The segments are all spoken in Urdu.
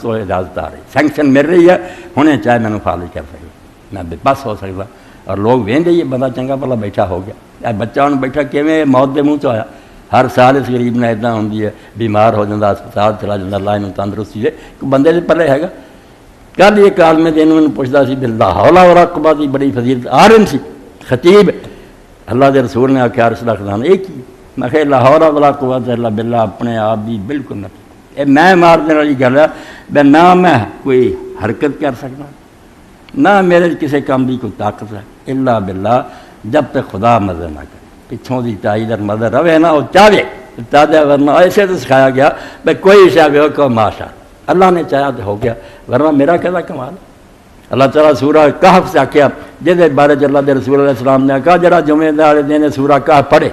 تو اجازت آ رہی، سینکشن مل رہی ہے، ہونے چاہے میں خارج کر سکتا، میں بے بس ہو سکتا، اور لوگ وہدے ہی بندہ چنگا بھلا بیٹھا ہو گیا، بچہ ہوں بیٹھا کیویں موت دے منہ تو آیا، ہر سال اس غریب نے ادا ہوندی ہے، بیمار ہو جاتا ہسپتال چلا جاتا، اللہ انہوں تندرستی دے، بندے دے پلے ہے گا۔ کل ایک عالم دین میں پوچھتا سی باللہ حولا و رقبہ دی بڑی فضیلت، عالم سی خطیب، اللہ دے رسول نے آخیا عرش دا خزانہ ایک ہی، میں کہ لا حول ولا قوت الا باللہ، اپنے آپ بھی بالکل نہ یہ میں مار دینے والی گل ہے، بے نہ میں کوئی حرکت کر سکتا نہ میرے کسی کام کی کوئی طاقت ہے، الا باللہ، جب تک خدا مدد نہ کرے، پچھوں دی تائید اور مدد رہے نا وہ چاہے تازہ، ورنہ ایسے تو سکھایا گیا بھائی کوئی شاہ کو ماشا اللہ نے چاہا تو ہو گیا، ورنہ میرا کہنا کمال۔ اللہ تعالیٰ سورہ کہف سے آخیا جہد بارے اللہ دے رسول علیہ السلام نے کہا جڑا جمعے والے دن سورہ کہف پڑھے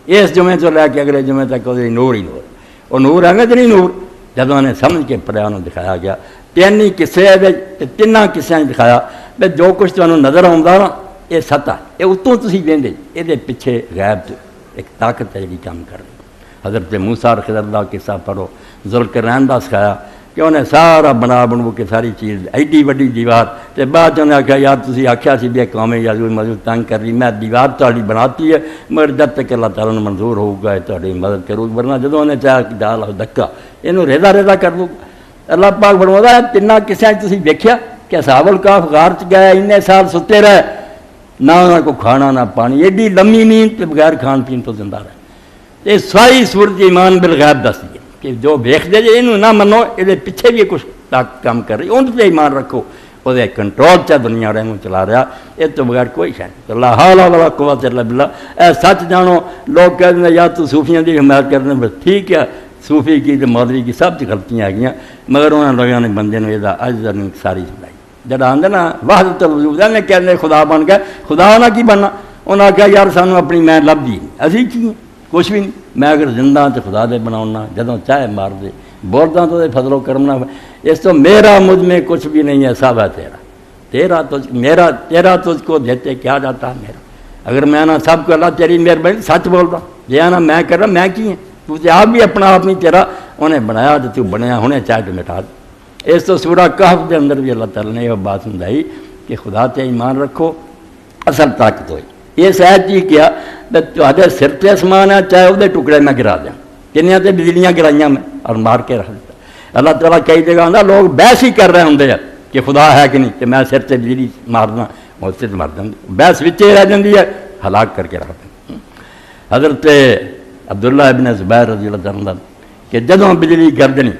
اس جمعے تو لے کے اگلے جمعے تک وہ نور ہی نور، وہ نور ہے کہ نہیں نور، جب انہیں سمجھ کے پڑھیا انہوں دکھایا گیا، تین ہی قصے تینوں قصوں دکھایا بھائی جو کچھ تمہیں نظر آتا نا یہ سطح یہ اتوں تھی وہدے، یہ پیچھے غیب ایک طاقت ہے جی کام کر رہی۔ حضرت موسیٰ اور خضر دا قصہ پڑھو، ذوالقرنین دا سکھایا کہ انہیں سارا بنو کے ساری چیز ایڈی وڈی دیوار، تو بعد انہیں آخیا یار تھی آخیا سی بھی قوم یازور مزدور تنگ کر رہی، میں دیوار تاری بناتی ہے مگر جب تک اللہ تعالیٰ نے منظور ہوگا تاری مدد کروں، ورنہ جدوں انہیں چاہا کہ ڈال دکا یہ ریزا ریزا کر دوں۔ اللہ پاک فرماتا ہے تینوں قصوں تھی دیکھیا کہ اصحاب الکہف غار چ گئے، انے سال ستے رہے، نہ انہوں کو کھانا نہ پانی، ایڈی لمبی نیند بغیر کھان پین تو زندہ رہے۔ یہ ساری صورت ایمان بالغیب دستی ہے کہ جو ویکھدے جے انہوں نہ منو، یہ پیچھے بھی کچھ کام کر رہی، ان سے ایمان رکھو، وہ کنٹرول چا دنیا رہنوں چلا رہا، یہ تو بغیر کوئی شاید اللہ حول ولا قوت الا باللہ۔ اے سچ جانو، لوگ کہتے ہیں یا تو صوفیاں دی حمایت کرتے ہیں، بس ٹھیک ہے، صوفی کی تو مولوی کی سب غلطیاں آ گئیں، مگر انہوں لوگوں نے بندے نے یہ عجز ساری سنائی، جڑا آدھے نا وحدت الوجود نے کہتے خدا بن گئے، خدا نہ کی بننا، انہوں نے کہا یار سانوں اپنی میں لبھی نہیں، اسی کی ہیں کچھ بھی نہیں، میں اگر زندہ تو خدا دے بناؤنا، جدوں چاہے مار دے، بولتا تو فضل و کرم نہ، اس تو میرا مجھ میں کچھ بھی نہیں ہے، سب ہے تیرا تیرا تجھ کو دیتے کیا جاتا ہے میرا، اگر میں نا سب کو اللہ تیری مہربانی سچ بول رہا، یہ نا میں کر رہا میں کی ہیں، تو آپ بھی اپنا آپ نہیں تیرا انہیں بنایا تو بنیا ہونے چاہے تو مٹا دے۔ اس تو سورہ کہف کے اندر بھی اللہ تعالیٰ نے یہ بات سمجھائی کہ خدا تے ایمان رکھو، اصل طاقت ہوئی یہ شاید جی کیا تے سر تے آسمان ہے چاہے وہ ٹکڑے میں گرا دیں، کنیاں تے بجلیاں گرائیاں میں اور مار کے رکھ دیتا۔ اللہ تعالیٰ کئی جگہ آتا لوگ بحث ہی کر رہے ہوں کہ خدا ہے کہ نہیں، کہ میں سر سے بجلی مارنا اس سے مر دیں، بحث بچے رہ جاتی ہے، ہلاک کر کے رکھ دیں۔ حضرت عبداللہ ابن زبیر رضی اللہ عنہ کہ جدوں بجلی گردنی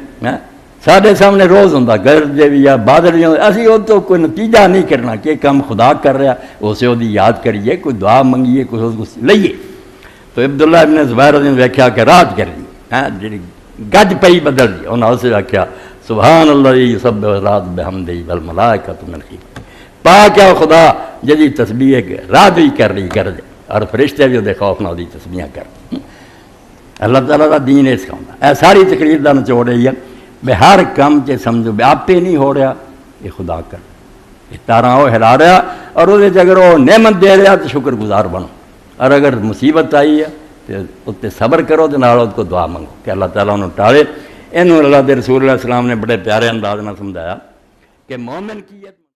سارے سامنے روز ہوں گرد بھی یا بادل بھی اسی وہ تو کوئی نتیجہ نہیں کرنا کہ کام خدا کر رہا اسے وہ یاد کریے، کوئی دعا منگیے، کوئی اس کو لئیے۔ تو عبداللہ ابن زبیر رضی اللہ ویکھیا کہ رات کر لی جی گج پئی بدل دی، انہوں نے آخیا سبحان اللہ یسبح رات بحمدہ والملائکۃ من خیفتہ، پاک ہے خدا جدی تسبیح رات بھی کر رہی گرد اور فرشتے بھی وہ خوف نال دی تسبیحاں کر۔ اللہ تعالیٰ کا دین اس کا ہوتا ہے، ساری تقریر کا نچوڑ رہی ہے بے ہر کام چ سمجھو بے آپ نہیں ہو رہا یہ خدا کر، یہ تاراں وہ ہلا رہا اور وہ اگر وہ نعمت دے رہا تو شکر گزار بنو، اور اگر مصیبت آئی ہے تو اتنے صبر کرو تو نال اس کو دعا منگو کہ اللہ تعالیٰ انہوں ٹالے۔ انہوں اللہ دے رسول علیہ السلام نے بڑے پیارے انداز میں سمجھایا کہ مومن کی